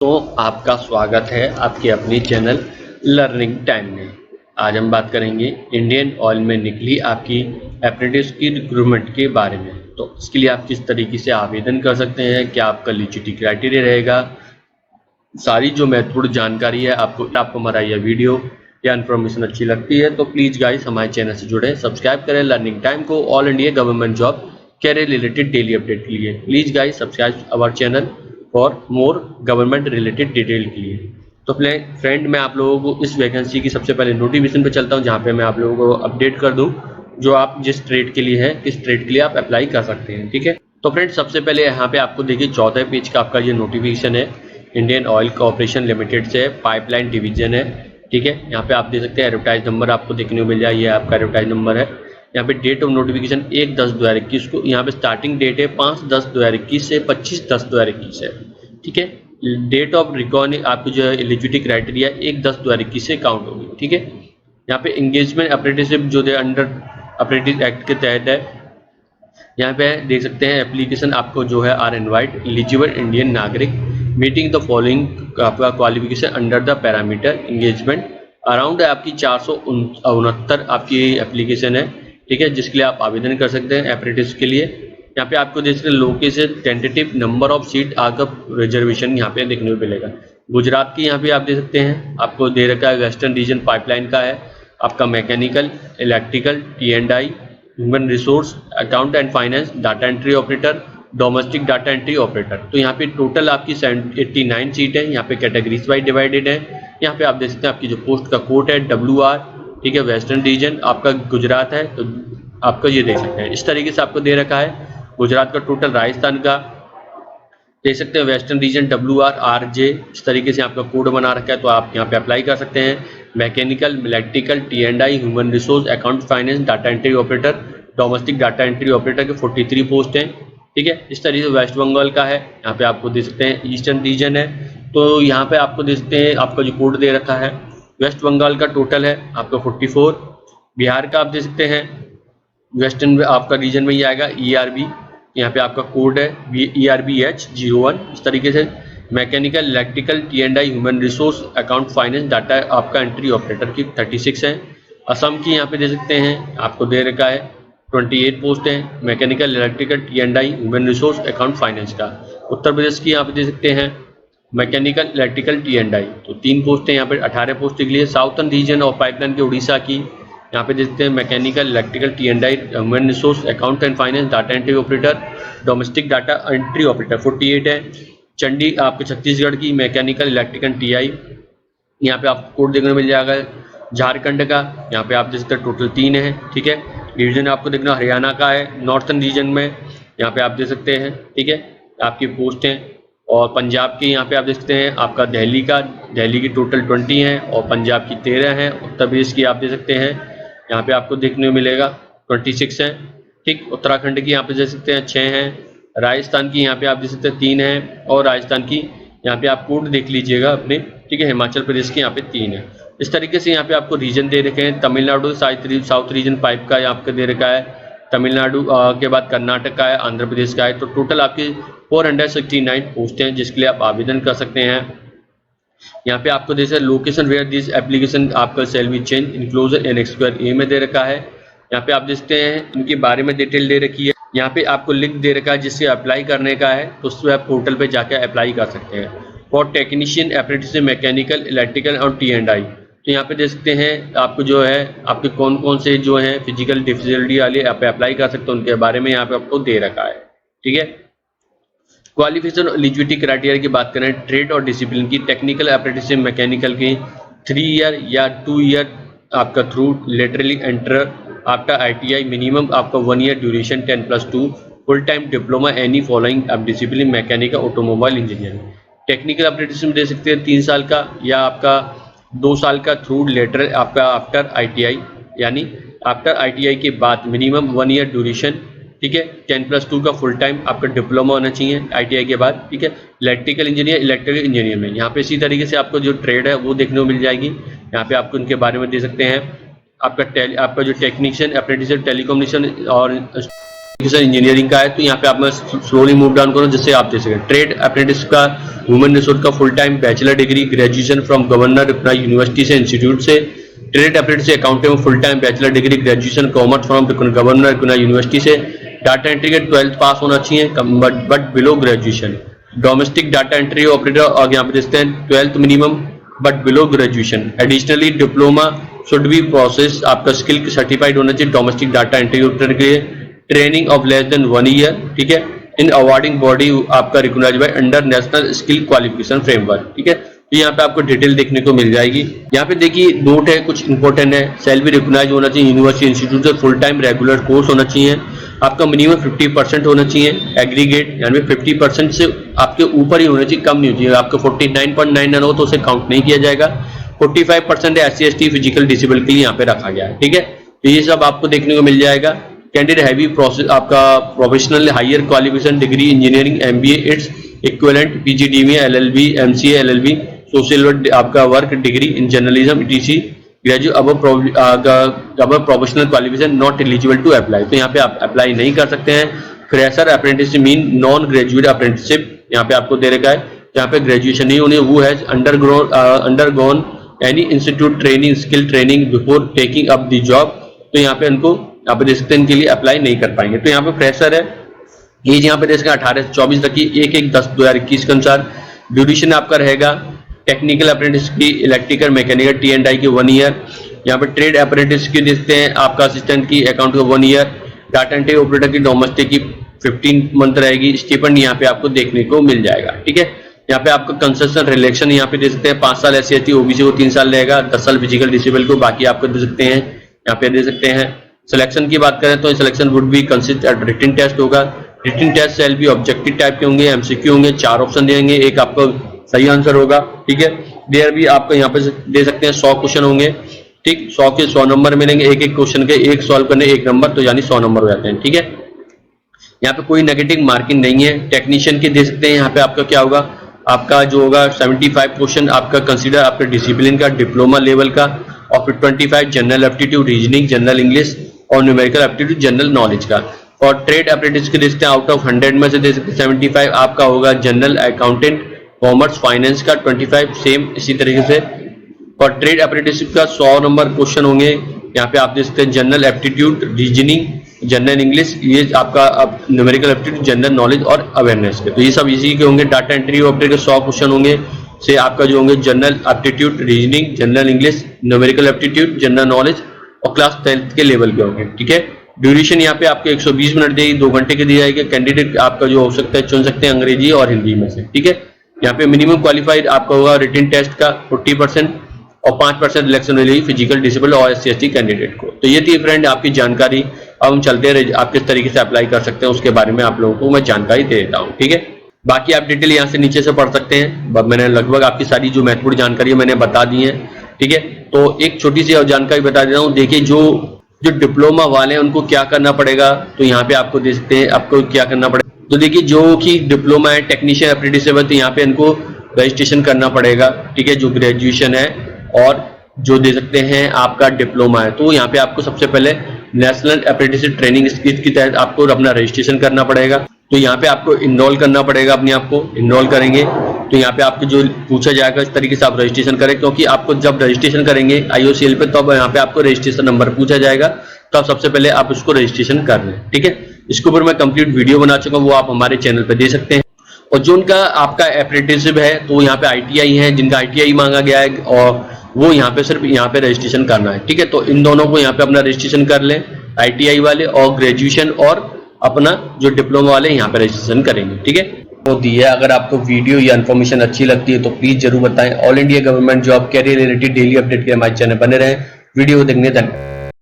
तो आपका स्वागत है आपके अपने चैनल लर्निंग टाइम में। आज हम बात करेंगे इंडियन ऑयल में निकली आपकी अप्रेंटिस की रिक्रूटमेंट के बारे में। तो इसके लिए आप किस तरीके से आवेदन कर सकते हैं, क्या आपका एलिजिबिलिटी क्राइटेरिया रहेगा, सारी जो महत्वपूर्ण जानकारी है आपको हमारा यह वीडियो या इन्फॉर्मेशन अच्छी लगती है तो प्लीज़ गाइस हमारे चैनल से जुड़े, सब्सक्राइब करें लर्निंग टाइम को all India government job career related daily update के लिए। Please guys subscribe our channel for more government related detail के लिए। तो फ्रेंड मैं आप लोगों को इस वैकेंसी की सबसे पहले नोटिफिकेशन पे चलता हूँ, जहाँ पे मैं आप लोगों को अपडेट कर दूँ जो आप जिस ट्रेड के लिए है, किस ट्रेड के लिए आप अप्लाई कर सकते हैं। ठीक है, तो फ्रेंड सबसे पहले यहाँ पे आपको देखिए 14 पेज का आपका ये नोटिफिकेशन है। इंडियन ऑयल कॉर्पोरेशन लिमिटेड से पाइपलाइन डिवीजन है। ठीक है, यहाँ पे आप देख सकते हैं एडवर्टाइज नंबर आपको देखने को मिल जाए, ये आपका एडवर्टाइज नंबर है। यहाँ पे डेट ऑफ नोटिफिकेशन 1/10/2021 को, यहाँ पे स्टार्टिंग डेट है 5/10/2021 से 25/10/2021 है। ठीक है, डेट ऑफ रिकॉर्डिंग आपकी जो है एलिजिबिलिटी क्राइटेरिया 1/10/2021 से काउंट होगी। ठीक है, यहाँ पे एंगेजमेंट अप्रेंटिसशिप जो है अंडर अप्रेंटिस एक्ट के तहत है। यहाँ पे देख सकते हैं एप्लीकेशन आपको जो है आर इनवाइट एलिजिबल इंडियन नागरिक मीटिंग द फॉलोइंग आपका qualification under the parameter engagement around आपकी 469 आपकी एप्लीकेशन है। ठीक है, जिसके लिए आप आवेदन कर सकते हैं अप्रेंटिस के लिए। यहाँ पे आपको देख सकते हैं location tentative number of seat आगप रिजर्वेशन यहाँ पे देखने को मिलेगा। गुजरात की यहाँ पे आप देख सकते हैं आपको दे रखा है वेस्टर्न रीजन पाइपलाइन का है, आपका mechanical, electrical, T&I, human resource, account and finance, data entry operator, domestic data entry operator. तो यहाँ पे टोटल आपकी 89 सीट है। यहाँ पे कैटेगरीज वाइज डिवाइडेड है। यहाँ पे आप देख सकते हैं आपकी जो पोस्ट का कोड है WR। ठीक है, वेस्टर्न रीजन आपका गुजरात है, तो आपका ये देख सकते हैं इस तरीके से आपको दे रखा है। गुजरात का टोटल, राजस्थान का देख सकते हैं वेस्टर्न रीजन WRRJ, इस तरीके से आपका कोड बना रखा है, तो आप यहाँ पे अप्लाई कर सकते हैं। Mechanical, electrical, T&I, human resource, account finance, data entry operator, domestic data entry operator के 43 पोस्ट हैं। ठीक है, इस तरीके से वेस्ट बंगाल का है, यहाँ पे आपको देख सकते हैं ईस्टर्न रीजन है, तो यहाँ पे आपको देख सकते हैं आपका जो कोड दे रखा है वेस्ट बंगाल का टोटल है आपका 44। बिहार का आप देख सकते हैं वेस्टर्न आपका रीजन में ही आएगा ERB, यहाँ पे आपका कोड है ERBH01। इस तरीके से mechanical, electrical, T&I, human resource, account finance, data आपका एंट्री ऑपरेटर की 36 है। असम की यहाँ पे दे सकते हैं आपको दे रखा है 28 पोस्ट है, mechanical, electrical, T&I, human resource, account finance का। उत्तर प्रदेश की यहाँ पे दे सकते हैं मैकेनिकल, इलेक्ट्रिकल, T&I, तो 3 पोस्ट है यहाँ पे 18 पोस्ट के लिए। साउथर्न रीजन और पाइपलाइन के उड़ीसा की यहाँ पे देखते हैं mechanical, electrical, T&I, human resource, account and finance, data entry operator, domestic data entry operator 48 है। चंडी आपके छत्तीसगढ़ की मैकेनिकल, इलेक्ट्रिकल, TI, यहाँ पे आपको कोड देखने को मिल जाएगा। झारखंड का यहाँ पे आप देख सकते हैं टोटल 3 है। ठीक है, डिवीजन आपको देखना हरियाणा का है नॉर्थर्न रीजन में, यहाँ पे आप देख सकते हैं। ठीक है, आपकी पोस्ट हैं। और पंजाब की यहाँ पे आप देख सकते हैं आपका दिल्ली की टोटल 20 है और पंजाब की 13 है। उत्तर प्रदेश की आप देख सकते हैं यहाँ पे आपको देखने को मिलेगा 26 है। ठीक, उत्तराखंड की यहाँ पे देख सकते हैं 6 हैं। राजस्थान की यहाँ पे आप देख सकते हैं 3 है और राजस्थान की यहाँ पे आप कोड देख लीजिएगा अपने। ठीक है, हिमाचल प्रदेश की यहाँ पे 3 है। इस तरीके से यहाँ पे आपको रीजन दे रखे हैं। तमिलनाडु साउथ रीजन पाइप का यहाँ पे दे रखा है, तमिलनाडु के बाद कर्नाटक का है, आंध्र प्रदेश का है। तो टोटल आपकी 469 पोस्ट हैं जिसके लिए आप आवेदन कर सकते हैं। यहाँ पे आपको जैसे लोकेशन वेयर दिस एप्लीकेशन आपका cell be change enclosure an square A में दे रखा है। यहाँ पे आप देखते हैं इनके बारे में डिटेल दे रखी है। यहाँ पे आपको लिंक दे रखा है जिससे अप्लाई करने का है, तो उससे आप पोर्टल पे जाकर अप्लाई कर सकते हैं। For technician apprentice mechanical, electrical और T&I, तो यहाँ पे देख सकते हैं आपको जो है आपके कौन कौन से जो है फिजिकल डिफिकल्टी वाले यहाँ पे अप्लाई कर सकते हैं, उनके बारे में यहाँ पे आपको दे रखा है। ठीक है, क्वालिफिकेशन और एलिजिबिलिटी क्राइटेरिया की बात करें ट्रेड और डिसिप्लिन की, टेक्निकल अप्रेंटिसशिप मैकेनिकल की 3 ईयर या 2 ईयर आपका थ्रू लेटरली एंटर, आपका ITI मिनिमम आपका 1 year duration 10+2, full time diploma any following अब discipline mechanical automobile engineering. Technical apprenticeship दे सकते हैं 3 साल का या आपका 2 साल का थ्रू लेटरल आपका आफ्टर ITI, यानी आफ्टर ITI के बाद मिनिमम 1 ईयर ड्यूरेशन। ठीक है, 10+2 का फुल टाइम आपका डिप्लोमा होना चाहिए ITI के बाद। ठीक है, इलेक्ट्रिकल इंजीनियर में यहाँ पे इसी तरीके से आपको जो ट्रेड है वो देखने को मिल जाएगी। यहाँ पे आपको उनके बारे में दे सकते हैं। आपका जो टेक्नीशियन अप्रेंटिसशिप टेलीकम्युनिकेशन और इंजीनियरिंग का है, तो यहाँ पे आप मैं स्लोली मूव डाउन करूँ जिससे आप दे सकें। ट्रेड अप्रेंटिस का ह्यूमन रिसोर्स का full time bachelor degree graduation from governor अपना यूनिवर्सिटी से इंस्टीट्यूट से। ट्रेड अप्रेंटिस अकाउंटिंग में full time bachelor degree graduation commerce from governor university से। डाटा एंट्री के 12th पास होना चाहिए but below graduation. Domestic data entry operator और यहाँ पे देखते हैं 12th minimum but below graduation. Additionally diploma should be process, आपका स्किल सर्टिफाइड होना चाहिए डोमेस्टिक डाटा एंट्री ऑपरेटर के लिए। Training of less than 1 year, ठीक है। इन अवार्डिंग बॉडी आपका recognised by under national skill qualification framework, ठीक है। तो यहाँ पे आपको डिटेल देखने को मिल जाएगी। यहाँ पे देखिए नोट है कुछ इंपॉर्टेंट है। सेल भी रिकॉग्नाइज होना चाहिए यूनिवर्सिटी इंस्टीट्यूट से, फुल टाइम रेगुलर कोर्स होना चाहिए, आपका मिनिमम 50% होना चाहिए एग्रीगेट, यानी 50% से आपके ऊपर ही होना चाहिए, कम नहीं चाहिए। आपका 49.99 हो तो उसे काउंट नहीं किया जाएगा। 45% SC/ST फिजिकल डिसेबल के लिए यहाँ पे रखा गया है, ठीक है। तो ये सब आपको देखने को मिल जाएगा। कैंडिडेट हैवी प्रोसेस आपका professional higher qualification degree engineering MBA it's equivalent PGDBA LLB MCA LLB social work आपका work degree in journalism ETC graduate अब professional qualification not eligible to apply, तो यहाँ पे आप अप्लाई नहीं कर सकते हैं। Fresher apprenticeship mean non graduate apprenticeship यहाँ पे आपको दे रखा है, यहाँ पे ग्रेजुएशन नहीं होनी। वो has undergone any institute training skill training before taking up the job, तो यहाँ पे उनको आप देख सकते हैं इनके लिए अप्लाई नहीं कर पाएंगे। तो यहाँ पे फ्रेशर है, एज यहाँ पे देख सकते 18 से 24 तक की 1/10/2021 के अनुसार। ड्यूरेशन आपका रहेगा टेक्निकल अप्रेंटिस की इलेक्ट्रिकल मैकेनिकल T&I की 1 ईयर। यहाँ पे ट्रेड अप्रेंटिस की देखते हैं आपका असिस्टेंट की अकाउंट का 1 ईयर। डाटा एंट्री ऑपरेटर की डोमेस्टिक की 15 मंथ रहेगी। स्टीपेंड यहाँ पे आपको देखने को मिल जाएगा, ठीक है। यहाँ पे आपका कंसेशन रिलेक्शन यहाँ पे दे सकते हैं 5 साल SC/ST OBC को 3 साल रहेगा, 10 साल फिजिकल डिसेबल को, बाकी आपको दे सकते हैं यहाँ पे दे सकते हैं। सिलेक्शन की बात करें तो selection would be consist written test होगा। रिटन टेस्ट सेल भी ऑब्जेक्टिव टाइप के होंगे, MCQ होंगे, 4 ऑप्शन देंगे, एक आपको सही आंसर होगा, ठीक है। देयर भी आपको यहाँ पे दे सकते हैं 100 क्वेश्चन होंगे, ठीक। 100 के 100 नंबर मिलेंगे, एक क्वेश्चन के एक सॉल्व करने 1 नंबर, तो यानी 100 नंबर हो जाते हैं, ठीक है। यहाँ पे कोई नेगेटिव मार्किंग नहीं है। टेक्नीशियन की दे सकते हैं, यहाँ पे आपका क्या होगा, आपका जो होगा 75 क्वेश्चन आपका कंसीडर आपका डिसिप्लिन का डिप्लोमा लेवल का, और फिर 25 general aptitude reasoning general English और न्यूमेरिकल एप्टीट्यूड जनरल नॉलेज का। और ट्रेड अप्रेंटिस के देखते हैं आउट ऑफ 100 में से दे सकते हैं 75 आपका होगा जनरल अकाउंटेंट कॉमर्स फाइनेंस का, 25 सेम इसी तरीके से। और ट्रेड अप्रेंटिसशिप का 100 नंबर क्वेश्चन होंगे, यहाँ पे आप देख सकते हैं general aptitude reasoning general English, ये आपका अब न्यूमेरिकल एप्टीट्यूड जनरल नॉलेज और अवेयरनेस के, तो ये सब इसी के होंगे। डाटा एंट्री ऑपरेटर के 100 क्वेश्चन होंगे, से आपका जो होंगे general aptitude reasoning general English numerical aptitude general knowledge और क्लास 10th के लेवल के होंगे, ठीक है। ड्यूरेशन यहाँ पे आपके 120 मिनट देगी, 2 घंटे की दी जाएगी। कैंडिडेट आपका जो हो सकता है चुन सकते हैं अंग्रेजी और हिंदी में से, ठीक है। यहाँ पे मिनिमम क्वालिफाइड आपका होगा रिटन टेस्ट का 40% और 5% सिलेक्शन मिलेगी फिजिकल डिसेबल और SC/ST कैंडिडेट को। तो ये थी फ्रेंड आपकी जानकारी। अब हम चलते रहे आप किस तरीके से अप्लाई कर सकते हैं उसके बारे में आप लोगों को मैं जानकारी दे देता हूँ, ठीक है। बाकी आप डिटेल यहाँ से नीचे से पढ़ सकते हैं। मैंने लगभग आपकी सारी जो महत्वपूर्ण जानकारी है मैंने बता दी है, ठीक है। तो एक छोटी सी और जानकारी बता दे रहा हूँ। देखिए जो डिप्लोमा वाले हैं उनको क्या करना पड़ेगा, तो यहाँ पे आपको दे सकते हैं आपको क्या करना पड़ेगा। तो देखिए जो कि डिप्लोमा है टेक्नीशियन अप्रेंटिसशिप, तो यहाँ पे इनको रजिस्ट्रेशन करना पड़ेगा, ठीक है। जो ग्रेजुएशन है और जो दे सकते हैं आपका डिप्लोमा है, तो यहाँ पे आपको सबसे पहले नेशनल अप्रेंटिसशिप ट्रेनिंग स्कीम के तहत आपको अपना रजिस्ट्रेशन करना पड़ेगा। तो यहाँ पे आपको इनरोल करना पड़ेगा, अपने आप को इनरोल करेंगे तो यहाँ पे आपको जो पूछा जाएगा इस तरीके से आप रजिस्ट्रेशन करें, क्योंकि आपको जब रजिस्ट्रेशन करेंगे IOCL पे तो अब यहाँ पे आपको रजिस्ट्रेशन नंबर पूछा जाएगा, तो आप सबसे पहले आप उसको रजिस्ट्रेशन कर लें, ठीक है। इसके ऊपर मैं कंप्लीट वीडियो बना चुका हूँ, वो आप हमारे चैनल पे दे सकते हैं। और जो उनका आपका अप्रेंटिसशिप है तो यहाँ पे ITI है, जिनका ITI मांगा गया है और वो यहाँ पे सिर्फ यहाँ पे रजिस्ट्रेशन करना है, ठीक है। तो इन दोनों को यहाँ पे अपना रजिस्ट्रेशन कर लें, ITI वाले और ग्रेजुएशन और अपना जो डिप्लोमा वाले यहाँ पे रजिस्ट्रेशन करेंगे, ठीक है। तो दिए अगर आपको वीडियो या इन्फॉर्मेशन अच्छी लगती है तो प्लीज जरूर बताएं। All India government job career related daily update के हमारे चैनल बने रहें। वीडियो को देखने धन्यवाद।